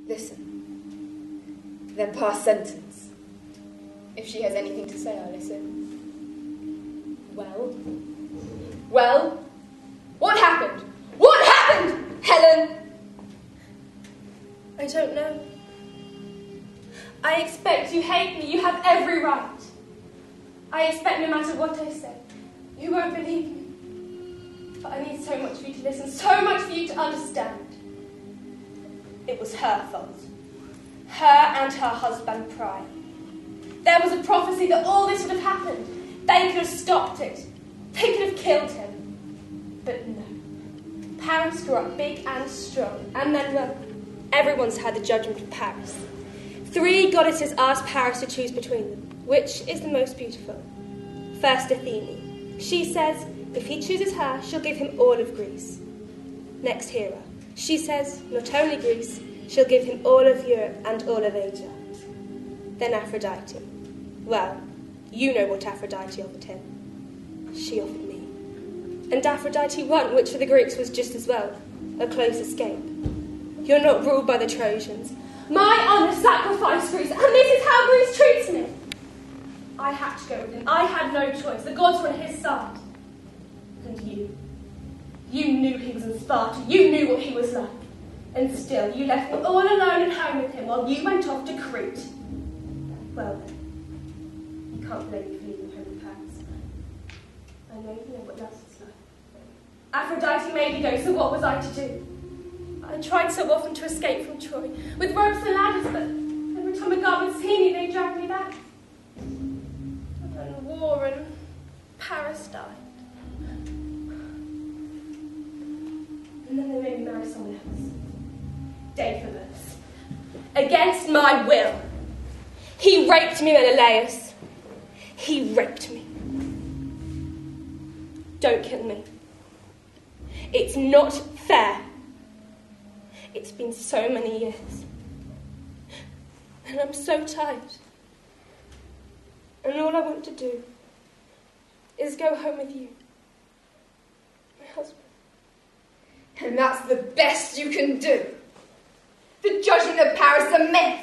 Listen. Then pass sentence. If she has anything to say, I'll listen. Well? Well? What happened? What happened, Helen? I don't know. I expect you hate me. You have every right. I expect no matter what I say, you won't believe me. But I need so much for you to listen, so much for you to understand. It was her fault. Her and her husband prior. There was a prophecy that all this would have happened. They could have stopped it. They could have killed him. But no. Paris grew up big and strong. And then, well, everyone's had the judgment of Paris. 3 goddesses asked Paris to choose between them. Which is the most beautiful? First, Athene. She says, if he chooses her, she'll give him all of Greece. Next, Hera. She says, not only Greece, she'll give him all of Europe and all of Asia. Then Aphrodite. Well, you know what Aphrodite offered him. She offered me. And Aphrodite won, which for the Greeks was just as well. A close escape. You're not ruled by the Trojans. My honour sacrificed Greece, and this is how Greece treats me. I had to go with him. I had no choice. The gods were on his side. And you knew he was in Sparta. You knew what he was like. And still, you left me all alone at home with him while you went off to Crete. Well then, you can't blame me for leaving home in Paris. I know you know what love is like. Aphrodite made you go, so what was I to do? I tried so often to escape from Troy, with ropes and ladders, but every time a guard would see me, they dragged me back. And then war and Paris died. And then they made me marry someone else. Decossart. Against my will. He raped me, Menelaus. He raped me. Don't kill me. It's not fair. It's been so many years. And I'm so tired. And all I want to do is go home with you. My husband. And that's the best you can do. The judgment of Paris is a myth.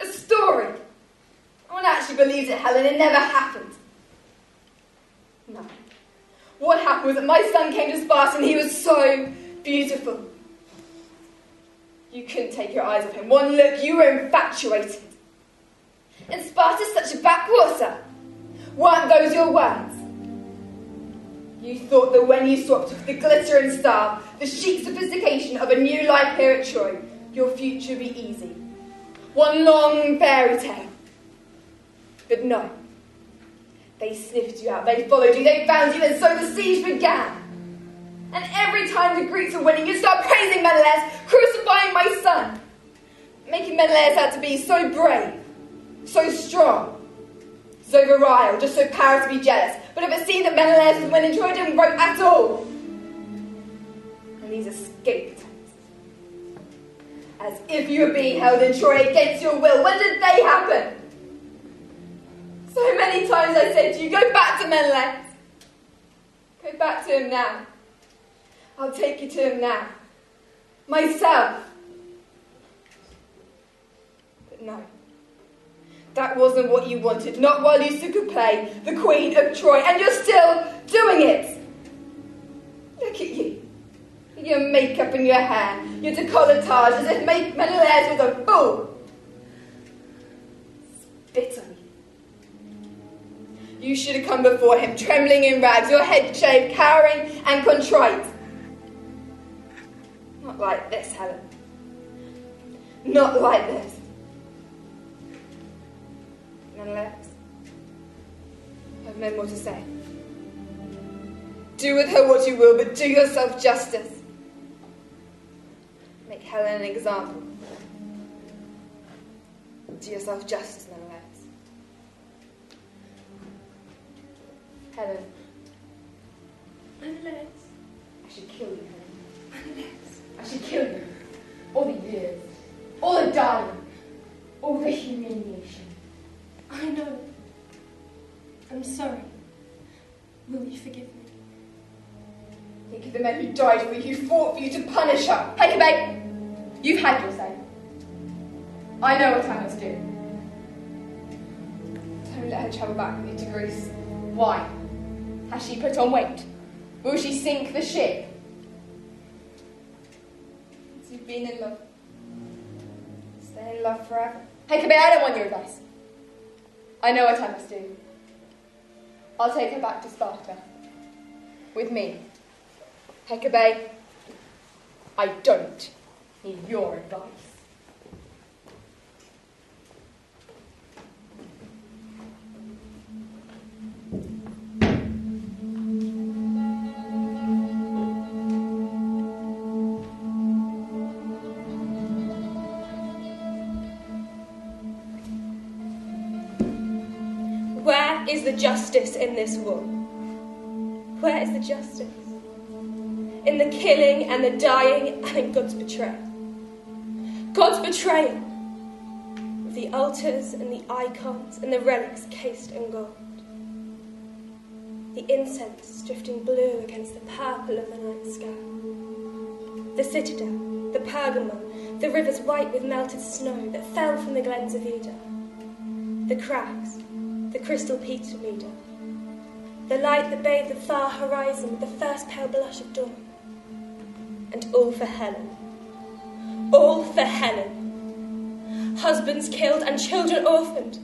A story. No one actually believes it, Helen. It never happened. No. What happened was that my son came to Sparta and he was so beautiful. You couldn't take your eyes off him. One look, you were infatuated. And Sparta's such a backwater. Weren't those your words? You thought that when you swapped off the glitter and style, the chic sophistication of a new life here at Troy, your future would be easy. One long fairy tale. But no. They sniffed you out, they followed you, they found you, and so the siege began. And every time the Greeks were winning, you'd start praising Menelaus, crucifying my son, making Menelaus out to be so brave, so strong, so virile, just so Paris would be jealous. But if it seemed that Menelaus was winning, Troy didn't vote at all. And these escape attempts, as if you were being held in Troy against your will, when did they happen? So many times I said to you, go back to Menelaus. Go back to him now. I'll take you to him now. Myself. But no. That wasn't what you wanted. Not while you could play the Queen of Troy. And you're still doing it. Look at you. Your makeup and your hair. Your decolletage as if Menelaus was a fool. Spit on you. You should have come before him, trembling in rags, your head shaved, cowering and contrite. Not like this, Helen. Not like this. Menelaus, I have no more to say. Do with her what you will, but do yourself justice. Make Helen an example. Do yourself justice, Menelaus. Helen. Menelaus. I should kill you, Helen. Menelaus. I should kill you. All the years. All the dying. All the humiliation. I know. I'm sorry. Will you forgive me? Think of the men who died for you, who fought for you to punish her. Hecabe, you've had your say. I know what I must do. Don't let her travel back with you to Greece. Why? Has she put on weight? Will she sink the ship? Once you've been in love, stay in love forever. Hecabe, I don't want your advice. I know what I must do. I'll take her back to Sparta. With me. Hecabe, I don't need your advice. Where is the justice in this war? Where is the justice? In the killing and the dying and in God's betrayal. God's betrayal of the altars and the icons and the relics cased in gold. The incense drifting blue against the purple of the night sky. The citadel, the pergamon, the rivers white with melted snow that fell from the glens of Ida. The crags, the crystal peaks of Ida. The light that bathed the far horizon with the first pale blush of dawn. And all for Helen. All for Helen. Husbands killed and children orphaned.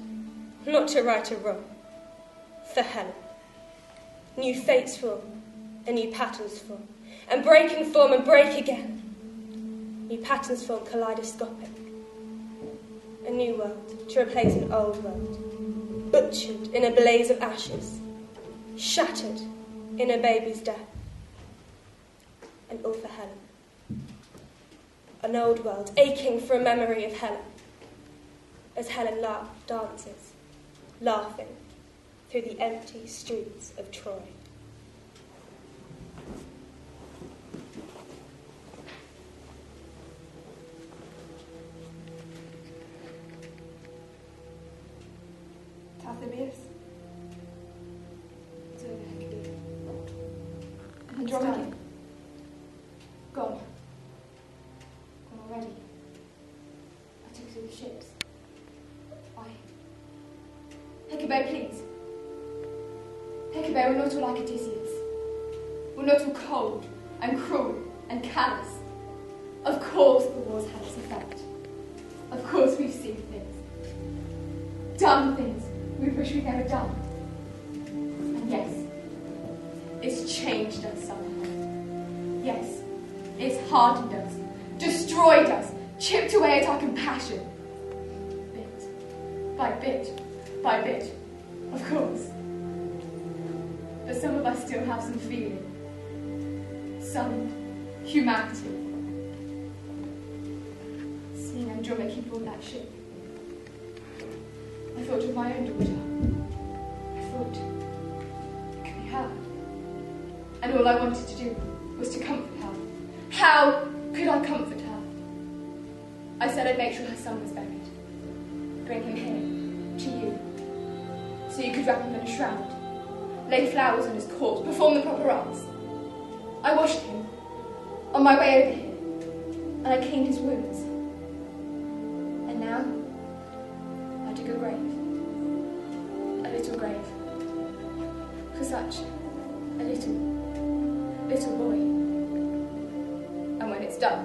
Not to right a wrong. For Helen. New fates form, and new patterns form. And breaking form and break again. New patterns form kaleidoscopic. A new world to replace an old world. Butchered in a blaze of ashes. Shattered in a baby's death. And all for Helen. An old world aching for a memory of Helen. As Helen dances, laughing through the empty streets of Troy. Tathabius? It's over, Hecabe. Andromache? Gone. Gone already. I took to the ships. Hecabe, please. Hecabe, we're not all like Odysseus. We're not all cold and cruel and callous. Of course the war's had its effect. Of course we've seen things. Done things we wish we'd never done. And yes, it's changed us somehow. Yes, it's hardened us, destroyed us, chipped away at our compassion. Bit by bit by bit, of course. But some of us still have some feeling, some humanity. Seeing Andromache board that ship, I thought of my own daughter. I thought it could be her. And all I wanted to do was to comfort her. How could I comfort her? I said I'd make sure her son was buried. Bring him here, to you, so you could wrap him in a shroud, lay flowers on his corpse, perform the proper rites. I washed him on my way over here, and I cleaned his wounds. And now, I dig a grave, a little grave, for such a little boy. And when it's done,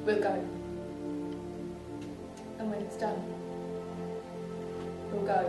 we'll go. And when it's done, we'll go.